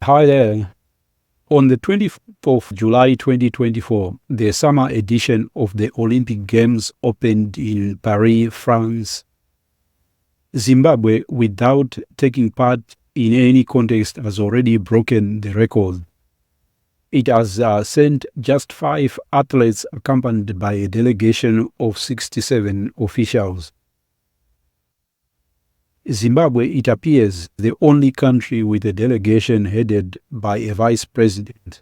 Hi there. On the 24th of July 2024, the summer edition of the Olympic Games opened in Paris, France. Zimbabwe, without taking part in any contest, has already broken the record. It has sent just 5 athletes accompanied by a delegation of 67 officials. Zimbabwe, it appears, the only country with a delegation headed by a vice president.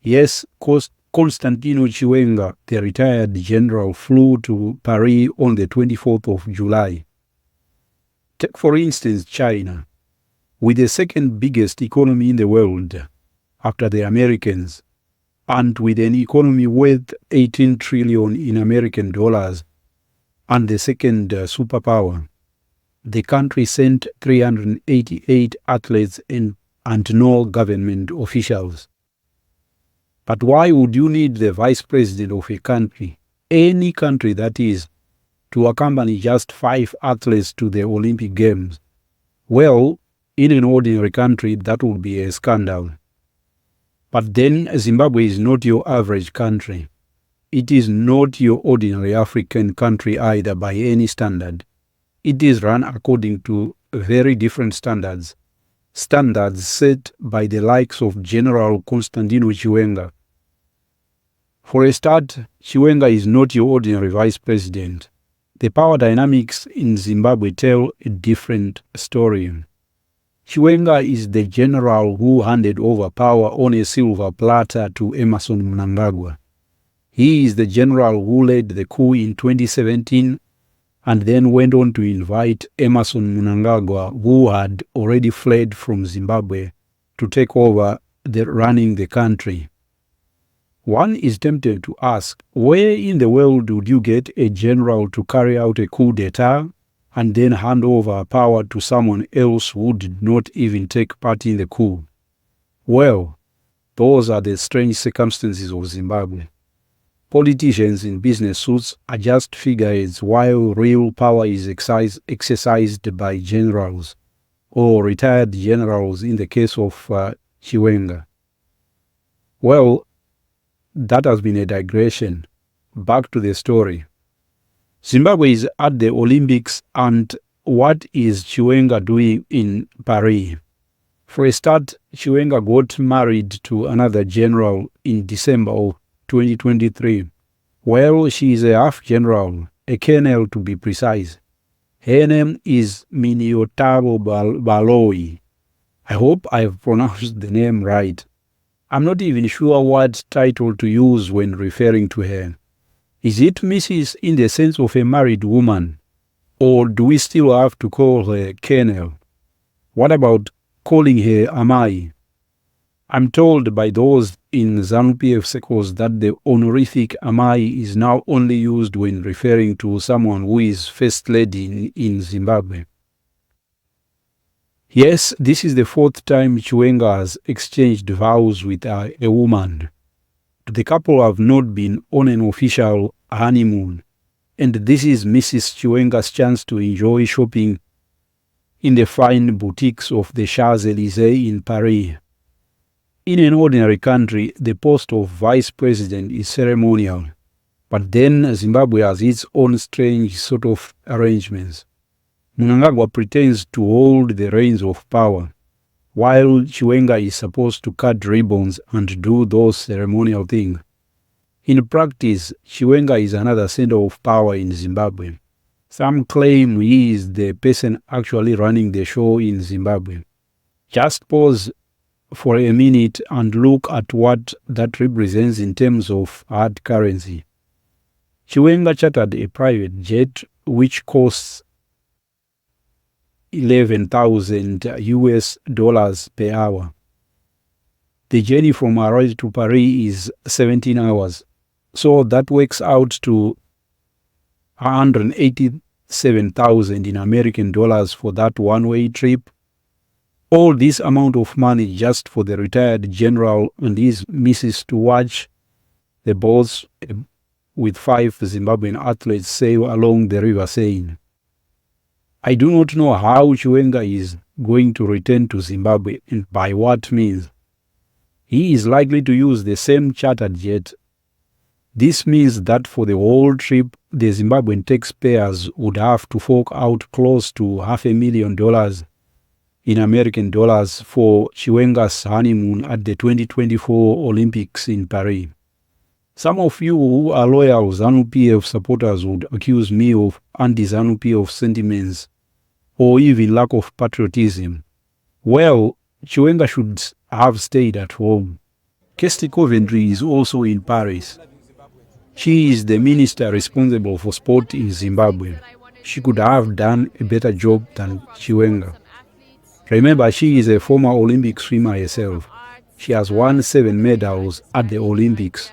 Yes, Constantino Chiwenga, the retired general, flew to Paris on the 24th of July. Take, for instance, China, with the second biggest economy in the world after the Americans, and with an economy worth 18 trillion in American dollars, and the second superpower. The country sent 388 athletes and no government officials. But why would you need the vice president of a country, any country that is, to accompany just 5 athletes to the Olympic Games? Well, in an ordinary country, that would be a scandal. But then Zimbabwe is not your average country. It is not your ordinary African country either by any standard. It is run according to very different standards set by the likes of General Constantino Chiwenga. For a start, Chiwenga is not your ordinary vice president. The power dynamics in Zimbabwe tell a different story. Chiwenga is the general who handed over power on a silver platter to Emmerson Mnangagwa. He is the general who led the coup in 2017 and then went on to invite Emmerson Mnangagwa, who had already fled from Zimbabwe, to take over running the country. One is tempted to ask, where in the world would you get a general to carry out a coup d'etat and then hand over power to someone else who did not even take part in the coup? Well, those are the strange circumstances of Zimbabwe. Politicians in business suits are just figureheads while real power is exercised by generals or retired generals in the case of Chiwenga. Well, that has been a digression. Back to the story. Zimbabwe is at the Olympics, and what is Chiwenga doing in Paris? For a start, Chiwenga got married to another general in December of 2023. Well, she is a half general, a colonel to be precise. Her name is Miniotabo Baloyi. I hope I have pronounced the name right. I'm not even sure what title to use when referring to her. Is it Mrs. in the sense of a married woman? Or do we still have to call her colonel? What about calling her Amai? I'm told by those in ZANU-PF circles that the honorific Amai is now only used when referring to someone who is first lady in Zimbabwe. Yes, this is the 4th time Chiwenga has exchanged vows with a woman. The couple have not been on an official honeymoon, and this is Mrs. Chiwenga's chance to enjoy shopping in the fine boutiques of the Champs-Élysées in Paris. In an ordinary country, the post of vice president is ceremonial, but then Zimbabwe has its own strange sort of arrangements. Mnangagwa pretends to hold the reins of power, while Chiwenga is supposed to cut ribbons and do those ceremonial things. In practice, Chiwenga is another center of power in Zimbabwe. Some claim he is the person actually running the show in Zimbabwe. Just pause for a minute and look at what that represents in terms of hard currency. Chiwenga chartered a private jet which costs $11,000 per hour. The journey from Harare to Paris is 17 hours, so that works out to $187,000 in American dollars for that one-way trip. All this amount of money just for the retired general and his missus to watch the boats with 5 Zimbabwean athletes sail along the river Seine. I do not know how Chiwenga is going to return to Zimbabwe and by what means. He is likely to use the same chartered jet. This means that for the whole trip, the Zimbabwean taxpayers would have to fork out close to $500,000 in American dollars for Chiwenga's honeymoon at the 2024 Olympics in Paris. Some of you who are loyal ZANU-PF supporters would accuse me of anti-ZANU-PF sentiments or even lack of patriotism. Well, Chiwenga should have stayed at home. Kirsty Coventry is also in Paris. She is the minister responsible for sport in Zimbabwe. She could have done a better job than Chiwenga. Remember, she is a former Olympic swimmer herself. She has won 7 medals at the Olympics.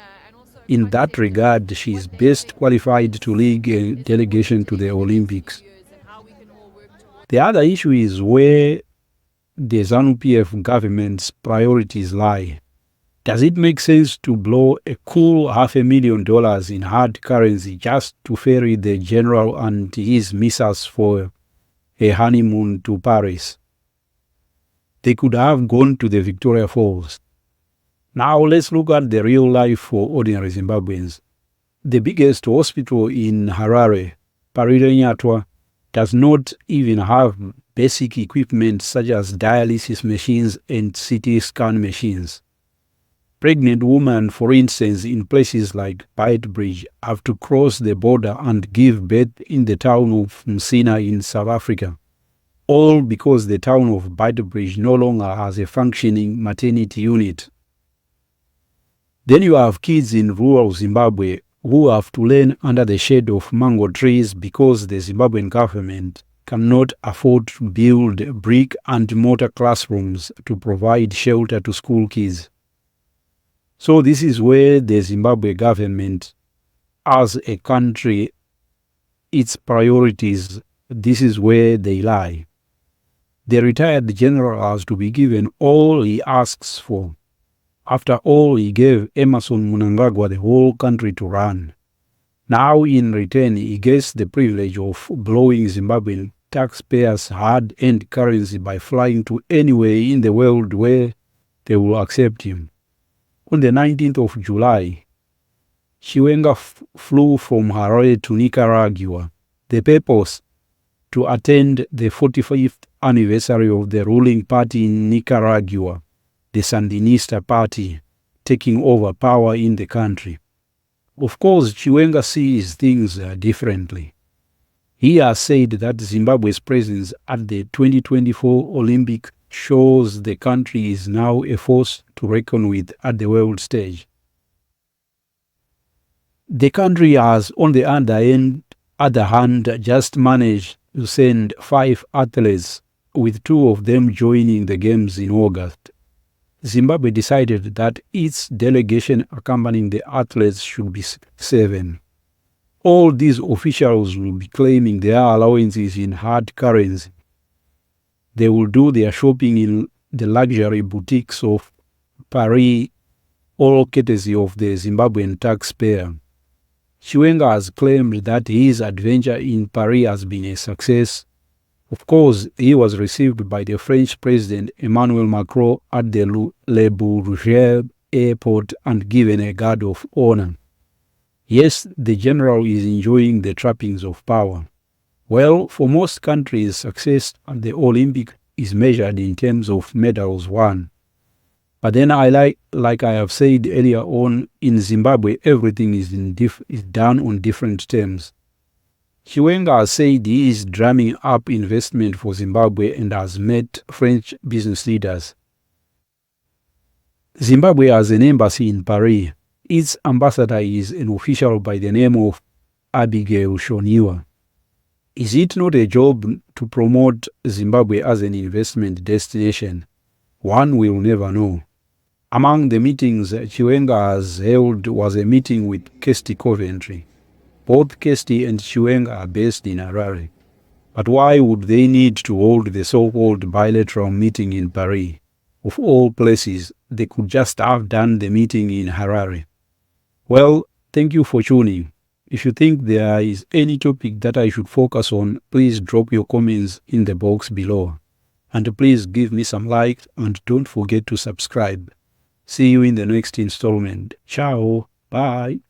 In that regard, she is best qualified to lead a delegation to the Olympics. The other issue is where the ZANU-PF government's priorities lie. Does it make sense to blow a cool $500,000 in hard currency just to ferry the general and his missus for a honeymoon to Paris? They could have gone to the Victoria Falls. Now let's look at the real life for ordinary Zimbabweans. The biggest hospital in Harare, Parirenyatwa, does not even have basic equipment such as dialysis machines and CT scan machines. Pregnant women, for instance, in places like Beitbridge, have to cross the border and give birth in the town of Msina in South Africa, all because the town of Beitbridge no longer has a functioning maternity unit. Then you have kids in rural Zimbabwe who have to learn under the shade of mango trees because the Zimbabwean government cannot afford to build brick and mortar classrooms to provide shelter to school kids. So this is where the Zimbabwe government, as a country, its priorities, this is where they lie. The retired general has to be given all he asks for. After all, he gave Emerson Mnangagwa the whole country to run. Now in return, he gets the privilege of blowing Zimbabwean taxpayers' hard-earned currency by flying to anywhere in the world where they will accept him. On the 19th of July, Chiwenga flew from Harare to Nicaragua. The purpose? To attend the 45th anniversary of the ruling party in Nicaragua, the Sandinista party, taking over power in the country. Of course, Chiwenga sees things differently. He has said that Zimbabwe's presence at the 2024 Olympic shows the country is now a force to reckon with at the world stage. The country has, on the other hand, just managed to send 5 athletes, with 2 of them joining the Games in August. Zimbabwe decided that its delegation accompanying the athletes should be 7. All these officials will be claiming their allowances in hard currency. They will do their shopping in the luxury boutiques of Paris, all courtesy of the Zimbabwean taxpayer. Chiwenga has claimed that his adventure in Paris has been a success. Of course, he was received by the French President Emmanuel Macron at the Le Bourget airport and given a guard of honor. Yes, the general is enjoying the trappings of power. Well, for most countries, success at the Olympic is measured in terms of medals won. But then like I have said earlier on, in Zimbabwe, everything is done on different terms. Chiwenga has said he is drumming up investment for Zimbabwe and has met French business leaders. Zimbabwe has an embassy in Paris. Its ambassador is an official by the name of Abigail Shoniwa. Is it not a job to promote Zimbabwe as an investment destination? One will never know. Among the meetings Chiwenga has held was a meeting with Kirsty Coventry. Both Kirsty and Chiwenga are based in Harare. But why would they need to hold the so-called bilateral meeting in Paris? Of all places, they could just have done the meeting in Harare. Well, thank you for tuning. If you think there is any topic that I should focus on, please drop your comments in the box below. And please give me some likes and don't forget to subscribe. See you in the next installment. Ciao. Bye.